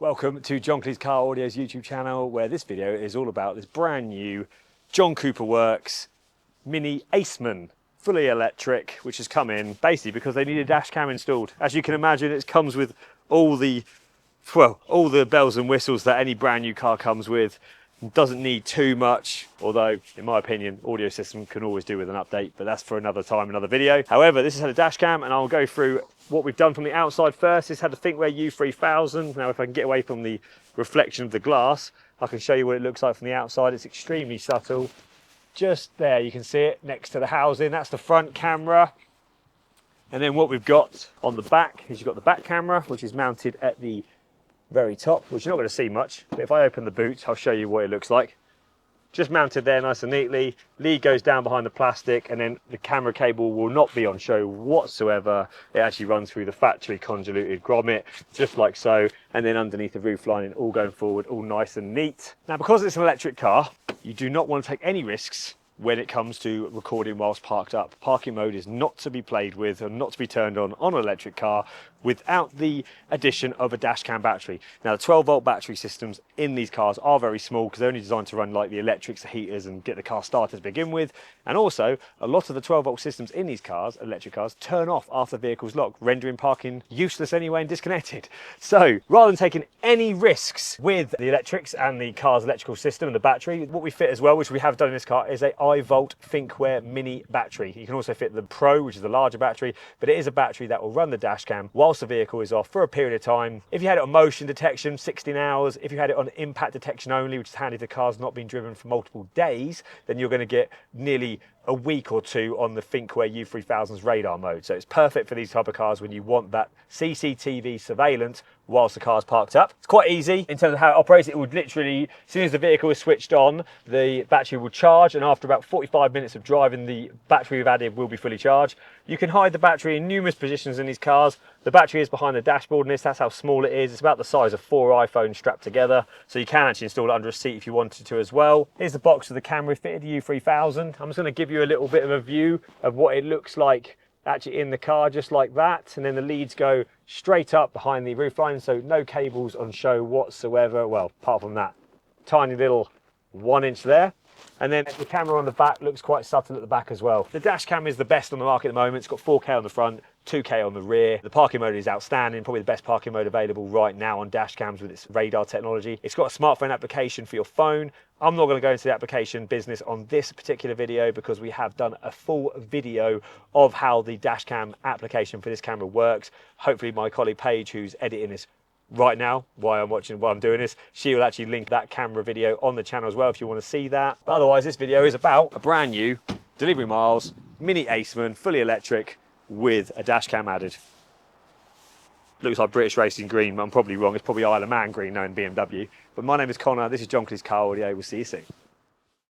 Welcome to John Kleis Car Audio's YouTube channel, where this video is all about this brand new John Cooper Works Mini Aceman, fully electric, which has come in basically because they need a dash cam installed. As you can imagine, it comes with all the bells and whistles that any brand new car comes with. Doesn't need too much, although in my opinion audio system can always do with an update, but that's for another time, another video. However, this has had a dash cam, and I'll go through what we've done from the outside first. This had a Thinkware U3000. Now if I can get away from the reflection of the glass, I can show you what it looks like from the outside. It's extremely subtle. Just there you can see it next to the housing. That's the front camera. And then what we've got on the back is you've got the back camera, which is mounted at the very top, which you're not going to see much, but if I open the boot I'll show you what it looks like. Just mounted there nice and neatly. Lead goes down behind the plastic, and then the camera cable will not be on show whatsoever. It actually runs through the factory convoluted grommet, just like so, and then underneath the roof lining, all going forward, all nice and neat. Now because it's an electric car, you do not want to take any risks when it comes to recording whilst parked up. Parking mode is not to be played with and not to be turned on an electric car without the addition of a dash cam battery. Now the 12-volt battery systems in these cars are very small because they're only designed to run like the electrics, the heaters, and get the car started to begin with. And also a lot of the 12-volt systems in these cars, electric cars, turn off after the vehicle's locked, rendering parking useless anyway and disconnected. So rather than taking any risks with the electrics and the car's electrical system and the battery, what we fit as well, which we have done in this car, is a I-Volt Thinkware mini battery. You can also fit the Pro, which is the larger battery, but it is a battery that will run the dash cam whilst the vehicle is off for a period of time. If you had it on motion detection, 16 hours. If you had it on impact detection only, which is handy if the car's not been driven for multiple days, then you're going to get nearly a week or two on the Thinkware U3000's radar mode. So it's perfect for these type of cars when you want that CCTV surveillance whilst the car's parked up. It's quite easy in terms of how it operates. It would literally, as soon as the vehicle is switched on, the battery will charge, and after about 45 minutes of driving, the battery we've added will be fully charged. You can hide the battery in numerous positions in these cars. The battery is behind the dashboard in this. That's how small it is. It's about the size of 4 iPhones strapped together, so you can actually install it under a seat if you wanted to as well. Here's the box of the camera fitted U3000. I'm just going to give you a little bit of a view of what it looks like actually in the car, just like that. And then the leads go straight up behind the roofline, so no cables on show whatsoever. Well, apart from that tiny little 1-inch there. And then the camera on the back looks quite subtle at the back as well. The dash cam is the best on the market at the moment. It's got 4K on the front, 2K on the rear. The parking mode is outstanding, probably the best parking mode available right now on dash cams with its radar technology. It's got a smartphone application for your phone. I'm not going to go into the application business on this particular video because we have done a full video of how the dash cam application for this camera works. Hopefully my colleague Paige, who's editing this right now while I'm doing this, she will actually link that camera video on the channel as well if you want to see that. But otherwise, this video is about a brand new delivery miles Mini Aceman, fully electric with a dash cam added. Looks like British Racing Green, but I'm probably wrong. It's probably Isle of Man green, knowing BMW. But my name is Connor. This is John Kleis Car Audio. We'll see you soon.